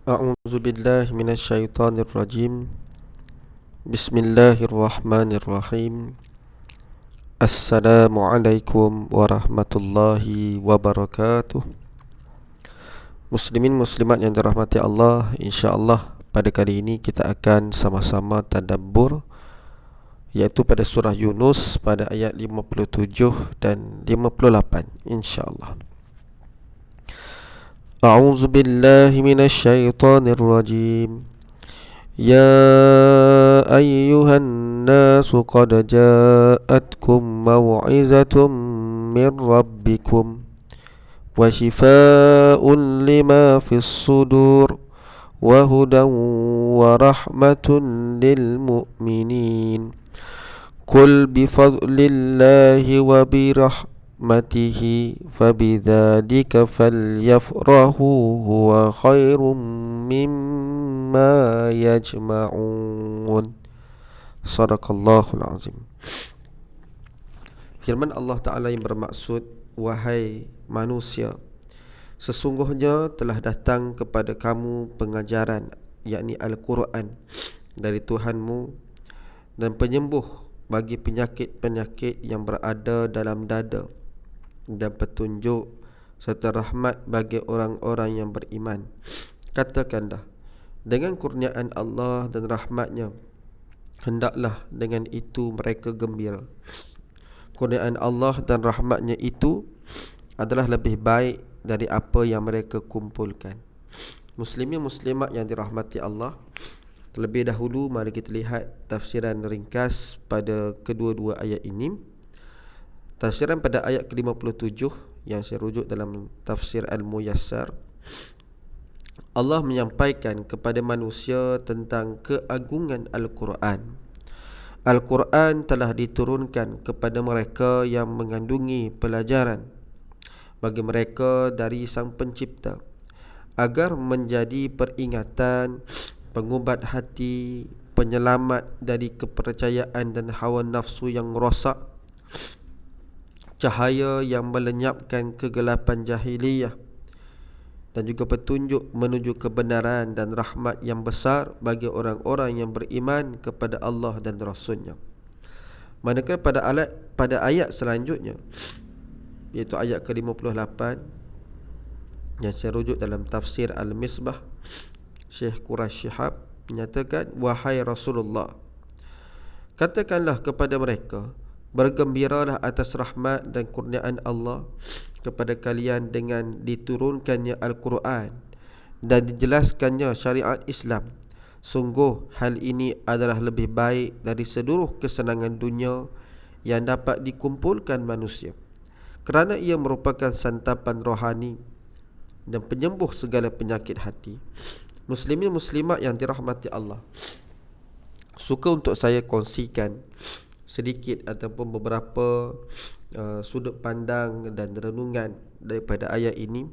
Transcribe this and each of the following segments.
A'udzu billahi minasyaitonir rajim. Bismillahirrahmanirrahim. Assalamualaikum warahmatullahi wabarakatuh. Muslimin muslimat yang dirahmati Allah, insya-Allah pada kali ini kita akan sama-sama tadabbur, iaitu pada surah Yunus pada ayat 57 dan 58 insya-Allah. A'udzu billahi minasyaitonir rajim. يا أيها الناس قد جاءتكم موعظة من ربكم وشفاء لما في الصدور وهدى ورحمة للمؤمنين قل بفضل الله وبرحمته فبذلك فليفرحوا هو خير مما يجمعون. Sadaqallahul azim. Firman Allah Ta'ala yang bermaksud, wahai manusia, sesungguhnya telah datang kepada kamu pengajaran, yakni Al-Quran, dari Tuhanmu, dan penyembuh bagi penyakit-penyakit yang berada dalam dada, dan petunjuk serta rahmat bagi orang-orang yang beriman. Katakanlah, dengan kurniaan Allah dan rahmatnya, hendaklah dengan itu mereka gembira. Kurniaan Allah dan rahmatnya itu adalah lebih baik dari apa yang mereka kumpulkan. Muslimin muslimat yang dirahmati Allah, terlebih dahulu mari kita lihat tafsiran ringkas pada kedua-dua ayat ini. Tafsiran pada ayat ke-57 yang saya rujuk dalam tafsir Al-Muyassar, Allah menyampaikan kepada manusia tentang keagungan Al-Quran. Al-Quran telah diturunkan kepada mereka yang mengandungi pelajaran bagi mereka dari Sang Pencipta, agar menjadi peringatan, pengubat hati, penyelamat dari kepercayaan dan hawa nafsu yang rosak, cahaya yang melenyapkan kegelapan jahiliyah, dan juga petunjuk menuju kebenaran dan rahmat yang besar bagi orang-orang yang beriman kepada Allah dan Rasul-Nya. Manakala pada ayat selanjutnya, iaitu ayat ke-58, yang saya rujuk dalam tafsir Al-Misbah, Syekh Quraisy Shihab menyatakan, wahai Rasulullah, katakanlah kepada mereka, bergembiralah atas rahmat dan kurniaan Allah kepada kalian dengan diturunkannya Al-Quran dan dijelaskannya syariat Islam. Sungguh hal ini adalah lebih baik dari seluruh kesenangan dunia yang dapat dikumpulkan manusia, kerana ia merupakan santapan rohani dan penyembuh segala penyakit hati. Muslimin muslimat yang dirahmati Allah, suka untuk saya kongsikan sedikit ataupun beberapa sudut pandang dan renungan daripada ayat ini.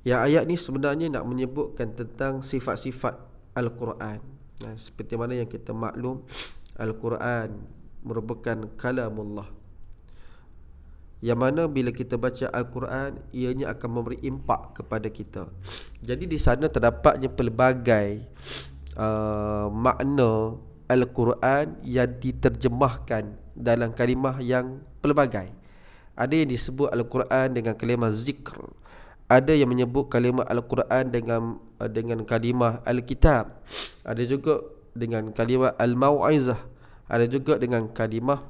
Yang ayat ni sebenarnya nak menyebutkan tentang sifat-sifat Al-Quran. Seperti mana yang kita maklum, Al-Quran merupakan kalamullah, yang mana bila kita baca Al-Quran, ianya akan memberi impak kepada kita. Jadi di sana terdapatnya pelbagai makna Al-Quran yang diterjemahkan dalam kalimah yang pelbagai. Ada yang disebut Al-Quran dengan kalimah zikr, ada yang menyebut kalimah Al-Quran dengan kalimah Al-Kitab, ada juga dengan kalimah Al-Mau'izah, ada juga dengan kalimah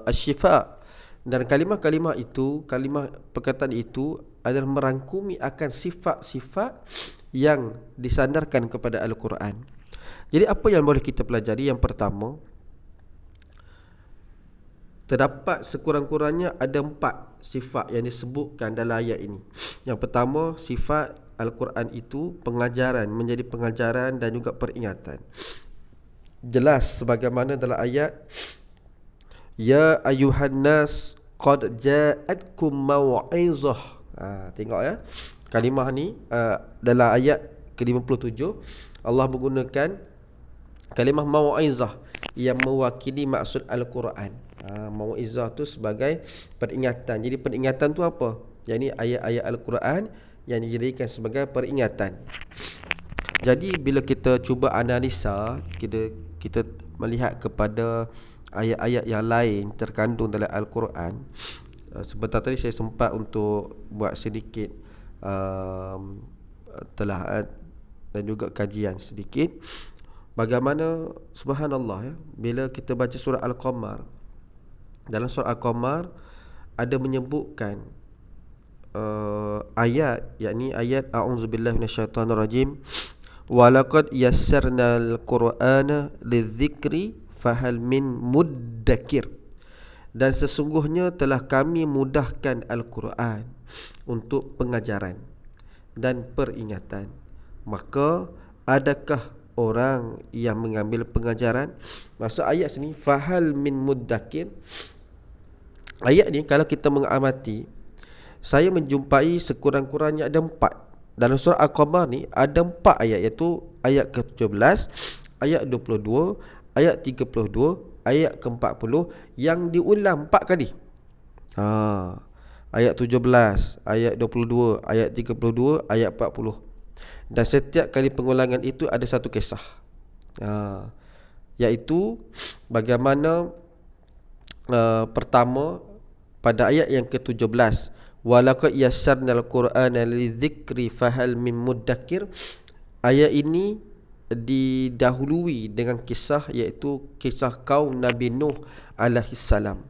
Asy-Syifa. Dan kalimah-kalimah itu, kalimah perkataan itu adalah merangkumi akan sifat-sifat yang disandarkan kepada Al-Quran. Jadi apa yang boleh kita pelajari? Yang pertama, terdapat sekurang-kurangnya ada 4 sifat yang disebutkan dalam ayat ini. Yang pertama, sifat Al-Quran itu pengajaran, menjadi pengajaran dan juga peringatan. Jelas sebagaimana dalam ayat, ya ayuhan nas qad ja'atkum mau'izah. Tengok ya, kalimah ni dalam ayat ke-57 Allah menggunakan kalimah mau'izah yang mewakili maksud Al-Quran. Mau'izah tu sebagai peringatan. Jadi peringatan tu apa? Yang ni ayat-ayat Al-Quran yang dijadikan sebagai peringatan. Jadi bila kita cuba analisa, kita melihat kepada ayat-ayat yang lain terkandung dalam Al-Quran. Sebentar tadi saya sempat untuk buat sedikit telaah dan juga kajian sedikit. Bagaimana subhanallah ya, bila kita baca surah Al-Qamar, dalam surah Al-Qamar ada menyebutkan ayat, yakni ayat a'udzubillahi minasyaitonirrajim, walaqad yassarnal qur'ana lidzikri fahal min muddakir. Dan sesungguhnya telah kami mudahkan Al-Quran untuk pengajaran dan peringatan. Maka adakah orang yang mengambil pengajaran? Maksud ayat sini fahal min muddakir. Ayat ni kalau kita mengamati, saya menjumpai sekurang-kurangnya ada 4. Dalam surah Al-Qamar ni ada 4 ayat, iaitu ayat ke-17, ayat 22, ayat 32, ayat ke-40 yang diulang 4 kali. Ayat 17, ayat 22, ayat 32, ayat 40. Dan setiap kali pengulangan itu ada satu kisah. Iaitu bagaimana pertama pada ayat yang ke-17, walaqad yassarnal qur'ana lidzikri fahal min muddakir. Ayat ini didahului dengan kisah, iaitu kisah kaum Nabi Nuh alaihi salam.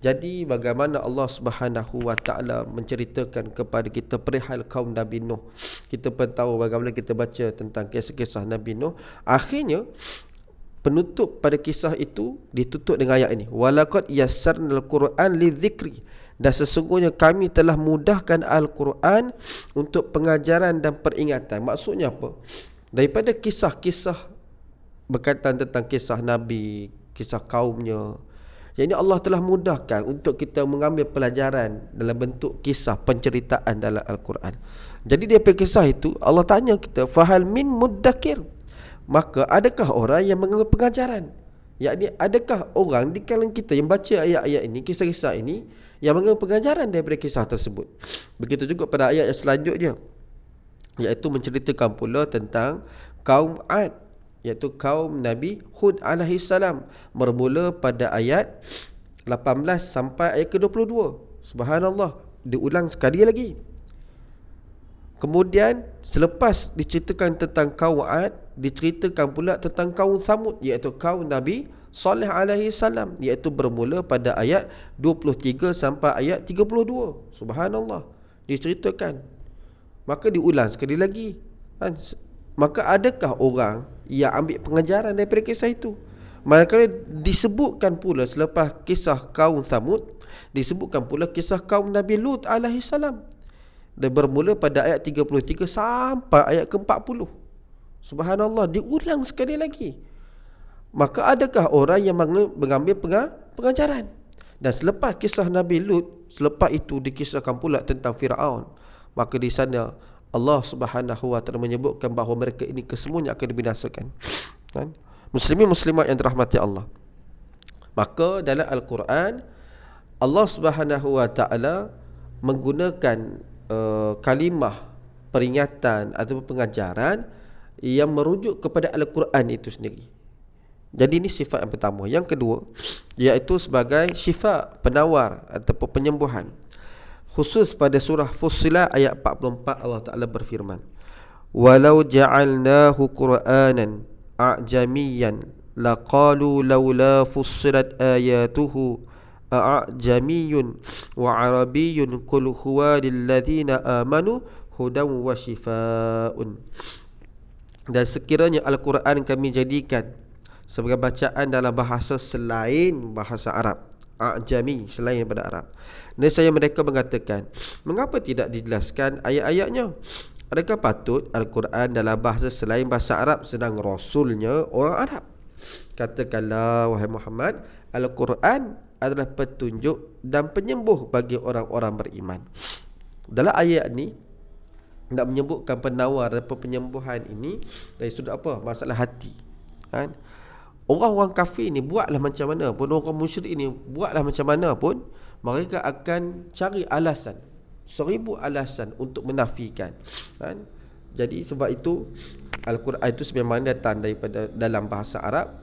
Jadi bagaimana Allah Subhanahu wa taala menceritakan kepada kita perihal kaum Nabi Nuh. Kita pun tahu bagaimana kita baca tentang kisah-kisah Nabi Nuh. Akhirnya penutup pada kisah itu ditutup dengan ayat ini, walaqad yassarnal qur'an lidzikri. Dan sesungguhnya kami telah mudahkan Al-Quran untuk pengajaran dan peringatan. Maksudnya apa? Daripada kisah-kisah berkaitan tentang kisah Nabi, kisah kaumnya, yang ini Allah telah mudahkan untuk kita mengambil pelajaran dalam bentuk kisah penceritaan dalam Al-Quran. Jadi daripada kisah itu Allah tanya kita, fahal min muddakir. Maka adakah orang yang mengambil pengajaran? Yakni adakah orang di kalangan kita yang baca ayat-ayat ini, kisah-kisah ini, yang mengambil pengajaran daripada kisah tersebut? Begitu juga pada ayat yang selanjutnya, iaitu menceritakan pula tentang kaum Ad, iaitu kaum Nabi Hud alaihi salam, bermula pada ayat 18 sampai ayat ke-22. Subhanallah, diulang sekali lagi. Kemudian selepas diceritakan tentang kaum Ad, diceritakan pula tentang kaum Samud, iaitu kaum Nabi Saleh alaihi salam, iaitu bermula pada ayat 23 sampai ayat 32. Subhanallah, diceritakan. Maka diulang sekali lagi. Maka adakah orang yang ambil pengajaran daripada kisah itu? Manakala disebutkan pula selepas kisah kaum Samud, disebutkan pula kisah kaum Nabi Lut alaihi salam. Dan bermula pada ayat 33 sampai ayat ke-40. Subhanallah, diulang sekali lagi. Maka adakah orang yang mengambil pengajaran? Dan selepas kisah Nabi Lut, selepas itu dikisahkan pula tentang Firaun. Maka di sana Allah Subhanahu wa taala menyebutkan bahawa mereka ini kesemuanya akan dibinasakan. Kan? Muslimin muslimat yang dirahmati Allah. Maka dalam Al-Quran Allah Subhanahu wa taala menggunakan kalimah peringatan atau pengajaran yang merujuk kepada Al-Quran itu sendiri. Jadi ini sifat yang pertama. Yang kedua, iaitu sebagai syifa, penawar ataupun penyembuhan. Khusus pada surah Fussilat ayat 44, Allah Ta'ala berfirman, walau ja'alnahu Qur'anan a'jamiyan laqalu laula fussilat ayatuhu a'jamiyun wa arabiyyun qul huwa lilladzina amanu hudan wa shifaa'un. Dan sekiranya Al-Quran kami jadikan sebagai bacaan dalam bahasa selain bahasa Arab, a'jami, selain daripada Arab, nescaya mereka mengatakan, mengapa tidak dijelaskan ayat-ayatnya? Adakah patut Al-Quran dalam bahasa selain bahasa Arab sedang Rasulnya orang Arab? Katakanlah wahai Muhammad, Al-Quran adalah petunjuk dan penyembuh bagi orang-orang beriman. Dalam ayat ni nak menyebutkan penawar dan penyembuhan ini dari sudut apa? Masalah hati. Kan? Orang-orang kafir ni buatlah macam mana pun, orang musyrik ni buatlah macam mana pun, mereka akan cari alasan 1000 alasan untuk menafikan, kan? Jadi sebab itu Al-Quran itu sebenarnya datang daripada dalam bahasa Arab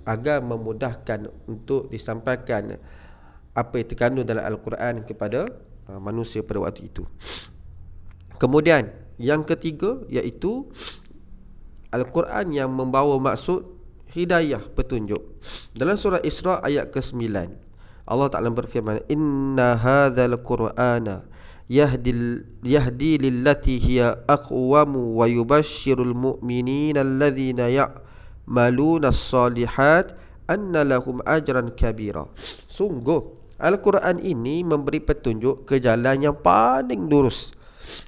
agar memudahkan untuk disampaikan apa yang terkandung dalam Al-Quran kepada manusia pada waktu itu. Kemudian yang ketiga iaitu Al-Quran yang membawa maksud hidayah, petunjuk. Dalam surah Isra ayat ke-9 Allah Ta'ala berfirman, Inna hadzal Qur'ana yahdi lillati hiya aqwamu wa yubashshirul mu'minina alladhina ya'maluna as-salihat anna lahum ajran kabira. Sungguh Al-Quran ini memberi petunjuk ke jalan yang paling lurus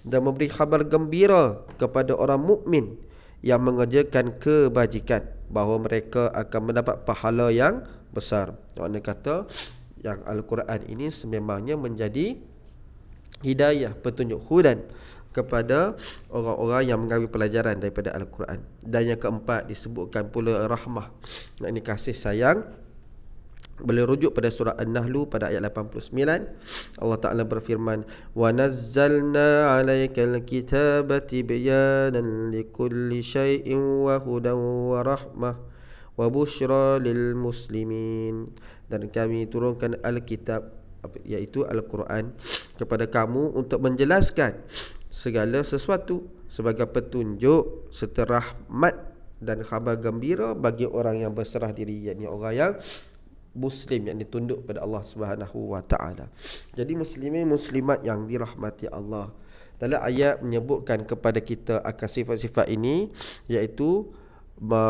dan memberi khabar gembira kepada orang mukmin yang mengerjakan kebajikan bahawa mereka akan mendapat pahala yang besar. Makna kata yang Al-Quran ini sememangnya menjadi hidayah, petunjuk, hudan kepada orang-orang yang mengambil pelajaran daripada Al-Quran. Dan yang keempat disebutkan pula rahmah, yakni kasih sayang. Boleh rujuk pada surah An-Nahl pada ayat 89. Allah Ta'ala berfirman, wa nazzalna 'alaikal kitaba tibyanan likulli syai'in wa hudan wa rahmah wa busyra lil muslimin. Dan kami turunkan Al-Kitab, iaitu Al-Quran, kepada kamu untuk menjelaskan segala sesuatu sebagai petunjuk serta rahmat dan khabar gembira bagi orang yang berserah diri, yakni orang yang Muslim, yang ditunduk pada Allah Subhanahu wa taala. Jadi muslimin muslimat yang dirahmati Allah, dalam ayat menyebutkan kepada kita akan sifat-sifat ini, iaitu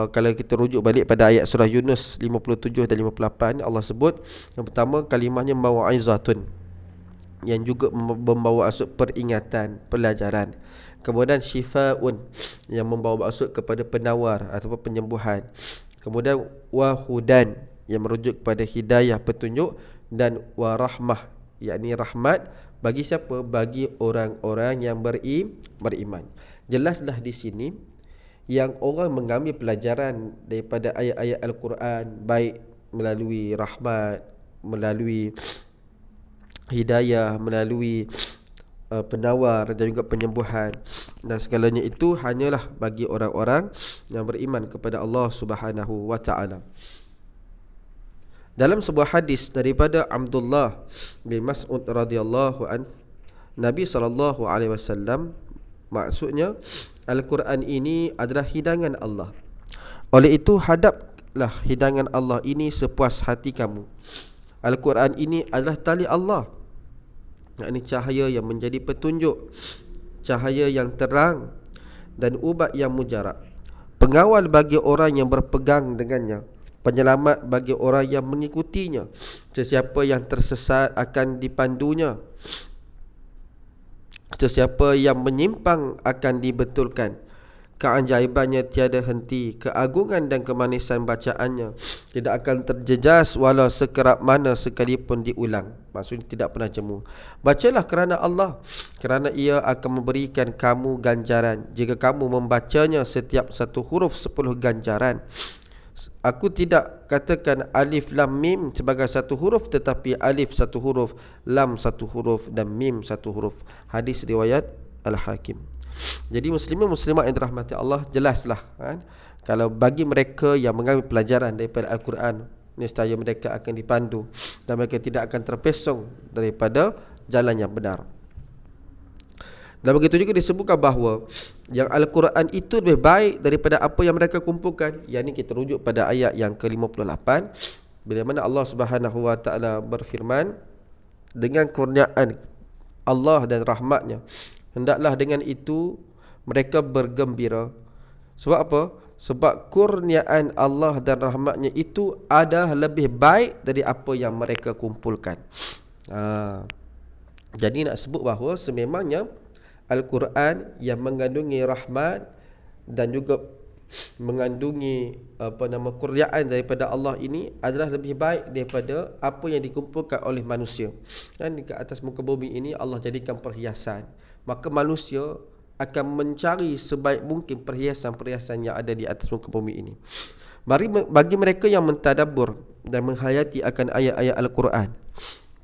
kalau kita rujuk balik pada ayat surah Yunus 57 dan 58, Allah sebut yang pertama kalimahnya mau'izatun, yang juga membawa maksud peringatan, pelajaran. Kemudian syifaun, yang membawa maksud kepada penawar ataupun penyembuhan. Kemudian wahudan, yang merujuk kepada hidayah, petunjuk. Dan warahmah, yakni rahmat bagi siapa? Bagi orang-orang yang beriman. Jelaslah di sini yang orang mengambil pelajaran daripada ayat-ayat Al-Quran, baik melalui rahmat, melalui hidayah, melalui penawar dan juga penyembuhan, dan segalanya itu hanyalah bagi orang-orang yang beriman kepada Allah Subhanahu wa taala. Dalam sebuah hadis daripada Abdullah bin Mas'ud radhiyallahu an, Nabi SAW, maksudnya Al-Quran ini adalah hidangan Allah. Oleh itu hadaplah hidangan Allah ini sepuas hati kamu. Al-Quran ini adalah tali Allah, yakni cahaya yang menjadi petunjuk, cahaya yang terang dan ubat yang mujarab, pengawal bagi orang yang berpegang dengannya, penyelamat bagi orang yang mengikutinya. Sesiapa yang tersesat akan dipandunya, sesiapa yang menyimpang akan dibetulkan. Keajaibannya tiada henti, keagungan dan kemanisan bacaannya tidak akan terjejas walau sekerap mana sekalipun diulang. Maksudnya tidak pernah jemu. Bacalah kerana Allah, kerana ia akan memberikan kamu ganjaran jika kamu membacanya setiap satu huruf 10 ganjaran. Aku tidak katakan alif lam mim sebagai satu huruf, tetapi alif satu huruf, lam satu huruf dan mim satu huruf. Hadis riwayat Al-Hakim. Jadi muslimin muslimat yang dirahmati Allah, jelaslah kan? Kalau bagi mereka yang mengambil pelajaran daripada Al-Quran, nescaya mereka akan dipandu dan mereka tidak akan terpesong daripada jalan yang benar. Dan begitu juga disebutkan bahawa yang Al-Quran itu lebih baik daripada apa yang mereka kumpulkan. Yang ini kita rujuk pada ayat yang ke-58, bila mana Allah Subhanahu wa taala berfirman, dengan kurniaan Allah dan rahmatnya, hendaklah dengan itu mereka bergembira. Sebab apa? Sebab kurniaan Allah dan rahmatnya itu adalah lebih baik dari apa yang mereka kumpulkan. Jadi nak sebut bahawa sememangnya Al-Quran yang mengandungi rahmat dan juga mengandungi kurniaan daripada Allah ini adalah lebih baik daripada apa yang dikumpulkan oleh manusia. Dan di atas muka bumi ini Allah jadikan perhiasan, maka manusia akan mencari sebaik mungkin perhiasan-perhiasan yang ada di atas muka bumi ini. Bagi mereka yang mentadabbur dan menghayati akan ayat-ayat Al-Quran,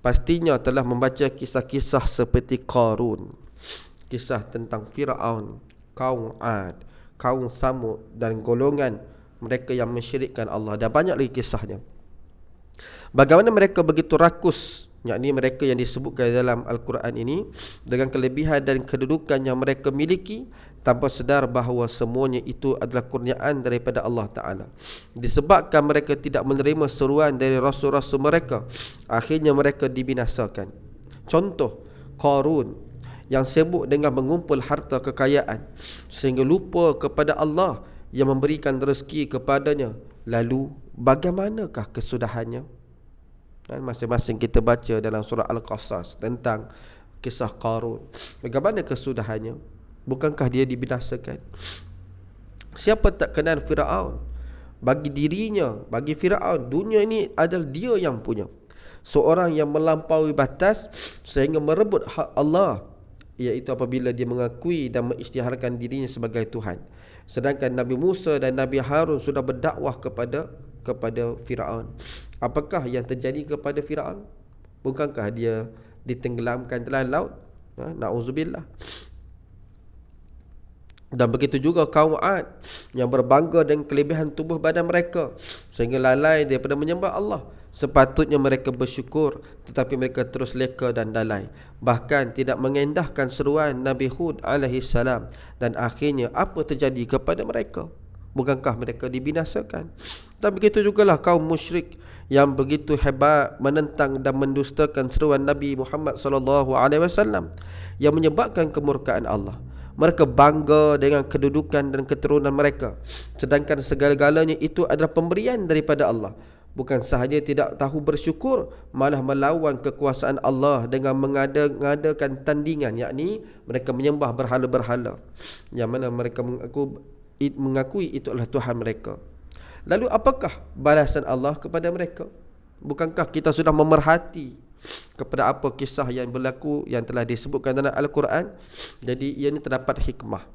pastinya telah membaca kisah-kisah seperti Qarun, kisah tentang Fir'aun, kaum Ad, kaum Samud dan golongan mereka yang mensyirikkan Allah, dan banyak lagi kisahnya. Bagaimana mereka begitu rakus, yakni mereka yang disebutkan dalam Al-Quran ini, dengan kelebihan dan kedudukan yang mereka miliki, tanpa sedar bahawa semuanya itu adalah kurniaan daripada Allah Ta'ala. Disebabkan mereka tidak menerima seruan dari rasul-rasul mereka, akhirnya mereka dibinasakan. Contoh, Qarun yang sibuk dengan mengumpul harta kekayaan sehingga lupa kepada Allah yang memberikan rezeki kepadanya. Lalu bagaimanakah kesudahannya? Masing-masing kita baca dalam surah Al-Qasas tentang kisah Qarun. Bagaimana kesudahannya? Bukankah dia dibinasakan? Siapa tak kenal Fir'aun? Bagi dirinya, bagi Fir'aun, dunia ini adalah dia yang punya. Seorang yang melampaui batas sehingga merebut hak Allah, iaitu apabila dia mengakui dan mengisytiharkan dirinya sebagai Tuhan. Sedangkan Nabi Musa dan Nabi Harun sudah berdakwah kepada Fir'aun. Apakah yang terjadi kepada Fir'aun? Bukankah dia ditenggelamkan dalam laut? Na'udzubillah. Dan begitu juga kaum Ad yang berbangga dengan kelebihan tubuh badan mereka sehingga lalai daripada menyembah Allah. Sepatutnya mereka bersyukur, tetapi mereka terus leka dan lalai, bahkan tidak mengendahkan seruan Nabi Hud AS. Dan akhirnya apa terjadi kepada mereka? Bukankah mereka dibinasakan? Dan begitu jugalah kaum musyrik yang begitu hebat menentang dan mendustakan seruan Nabi Muhammad SAW yang menyebabkan kemurkaan Allah. Mereka bangga dengan kedudukan dan keturunan mereka, sedangkan segala-galanya itu adalah pemberian daripada Allah. Bukan sahaja tidak tahu bersyukur, malah melawan kekuasaan Allah dengan mengadakan tandingan, yakni mereka menyembah berhala-berhala yang mana mereka mengakui itu adalah Tuhan mereka. Lalu apakah balasan Allah kepada mereka? Bukankah kita sudah memerhati kepada apa kisah yang berlaku yang telah disebutkan dalam Al-Quran? Jadi ia ini terdapat hikmah.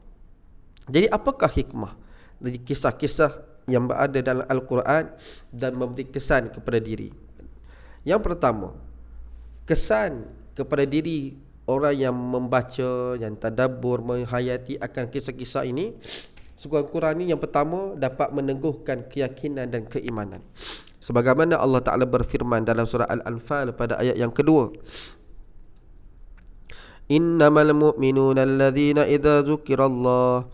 Jadi apakah hikmah dari kisah-kisah yang berada dalam Al-Quran dan memberi kesan kepada diri? Yang pertama, kesan kepada diri orang yang membaca, yang tadabbur, menghayati akan kisah-kisah ini, sekurang-kurangnya yang pertama dapat meneguhkan keyakinan dan keimanan. Sebagaimana Allah Ta'ala berfirman dalam surah Al-Anfal pada ayat yang kedua, Innamal mu'minuna alladhina idza dzukirallah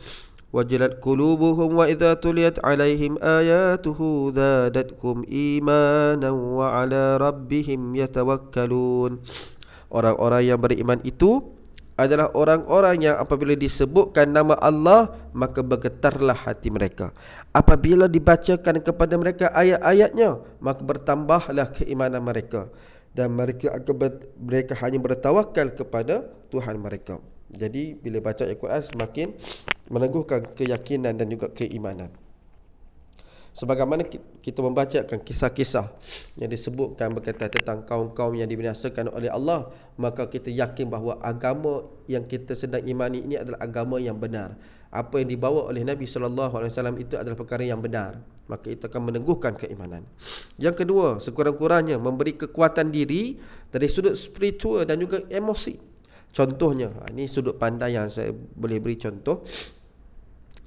wajilat qulubuhum wa idza tuliyat alaihim ayatuhu zadatkum imanan wa ala rabbihim yatawakkalun. Orang-orang yang beriman itu adalah orang-orang yang apabila disebutkan nama Allah, maka bergetarlah hati mereka. Apabila dibacakan kepada mereka ayat-ayatnya, maka bertambahlah keimanan mereka, dan mereka hanya bertawakal kepada Tuhan mereka. Jadi bila baca Al-Quran semakin meneguhkan keyakinan dan juga keimanan. Sebagaimana kita membacakan kisah-kisah yang disebutkan berkaitan tentang kaum-kaum yang dibinasakan oleh Allah, maka kita yakin bahawa agama yang kita sedang imani ini adalah agama yang benar. Apa yang dibawa oleh Nabi SAW itu adalah perkara yang benar, maka itu akan meneguhkan keimanan. Yang kedua, sekurang-kurangnya memberi kekuatan diri dari sudut spiritual dan juga emosi. Contohnya, ini sudut pandang yang saya boleh beri contoh.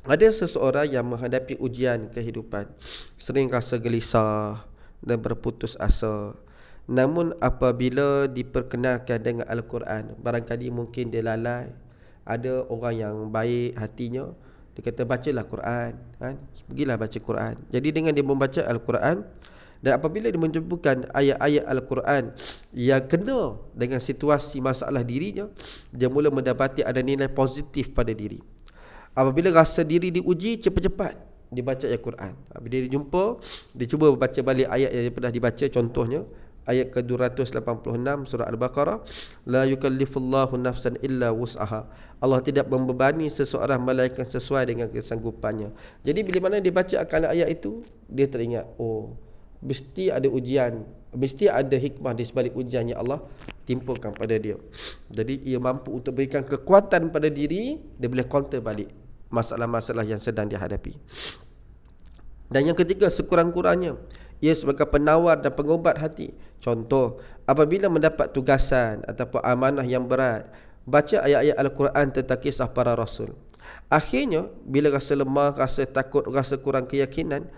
Ada seseorang yang menghadapi ujian kehidupan, sering rasa gelisah dan berputus asa. Namun apabila diperkenalkan dengan Al-Quran, barangkali mungkin dia lalai. Ada orang yang baik hatinya, dia kata bacalah Quran, pergilah baca Quran. Jadi dengan dia membaca Al-Quran, dan apabila dia menyebutkan ayat-ayat Al-Quran yang kena dengan situasi masalah dirinya, dia mula mendapati ada nilai positif pada diri. Apabila rasa diri diuji, cepat-cepat dibaca Al-Quran. Bila dia jumpa, dia cuba baca balik ayat yang pernah dibaca. Contohnya ayat ke-286 surah Al-Baqarah, la yukallifullahu nafsan illa wus'aha. Allah tidak membebani seseorang melainkan sesuai dengan kesanggupannya. Jadi bila mana dia baca akan ayat itu, dia teringat, oh, mesti ada ujian, mesti ada hikmah di sebalik ujian yang Allah timpakan pada dia. Jadi ia mampu untuk berikan kekuatan pada diri, dia boleh counter balik masalah-masalah yang sedang dihadapi. Dan yang ketiga, sekurang-kurangnya ia sebagai penawar dan pengubat hati. Contoh, apabila mendapat tugasan ataupun amanah yang berat, baca ayat-ayat Al-Quran tentang kisah para rasul. Akhirnya, bila rasa lemah, rasa takut, rasa kurang keyakinan,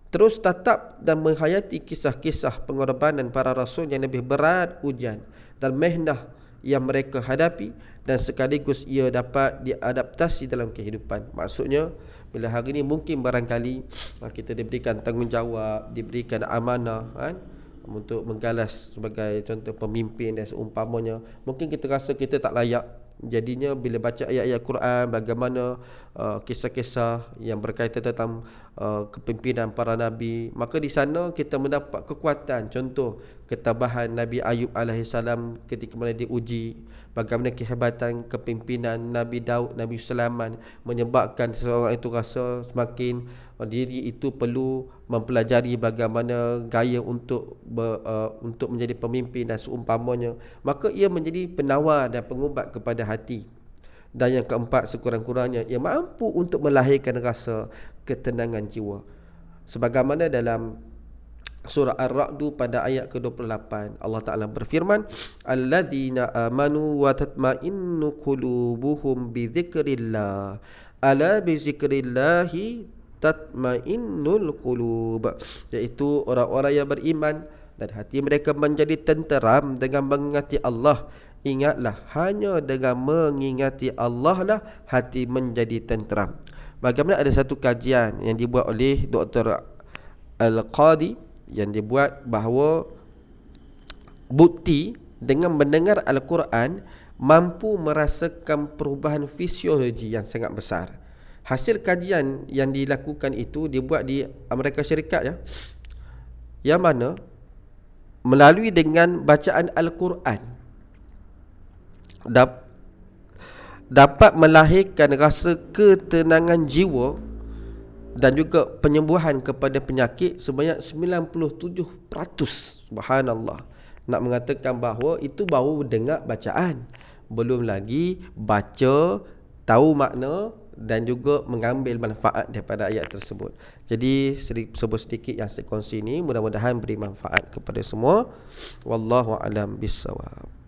terus tatap dan menghayati kisah-kisah pengorbanan para rasul yang lebih berat ujian dan mihnah yang mereka hadapi, dan sekaligus ia dapat diadaptasi dalam kehidupan. Maksudnya, bila hari ini mungkin barangkali kita diberikan tanggungjawab, diberikan amanah kan, untuk menggalas sebagai contoh pemimpin dan seumpamanya, mungkin kita rasa kita tak layak. Jadinya bila baca ayat-ayat Quran, bagaimana kisah-kisah yang berkaitan tentang kepimpinan para nabi, maka di sana kita mendapat kekuatan. Contoh, ketabahan Nabi Ayub alaihissalam ketika mana diuji, bagaimana kehebatan kepimpinan Nabi Daud, Nabi Sulaiman, menyebabkan seseorang itu rasa semakin diri itu perlu mempelajari bagaimana gaya untuk menjadi pemimpin dan seumpamanya. Maka ia menjadi penawar dan pengubat kepada hati. Dan yang keempat, sekurang-kurangnya ia mampu untuk melahirkan rasa ketenangan jiwa. Sebagaimana dalam surah Ar-Ra'd pada ayat ke-28, Allah Ta'ala berfirman, alladzina amanu wa tatma'innu qulubuhum bi dzikrillah, ala bi dzikrillahi tatma'innul qulub, iaitu orang-orang yang beriman dan hati mereka menjadi tenteram dengan mengingati Allah. Ingatlah, hanya dengan mengingati Allah lah hati menjadi tenteram. Bagaimana ada satu kajian yang dibuat oleh Dr. Al-Qadi, yang dibuat bahawa bukti dengan mendengar Al-Quran mampu merasakan perubahan fisiologi yang sangat besar. Hasil kajian yang dilakukan itu dibuat di Amerika Syarikat, yang mana melalui dengan bacaan Al-Quran dapat melahirkan rasa ketenangan jiwa dan juga penyembuhan kepada penyakit sebanyak 97%. Subhanallah. Nak mengatakan bahawa itu baru dengar bacaan, belum lagi baca, tahu makna dan juga mengambil manfaat daripada ayat tersebut. Jadi sebut sedikit yang saya kongsi ini, mudah-mudahan beri manfaat kepada semua. Wallahu a'lam bissawab.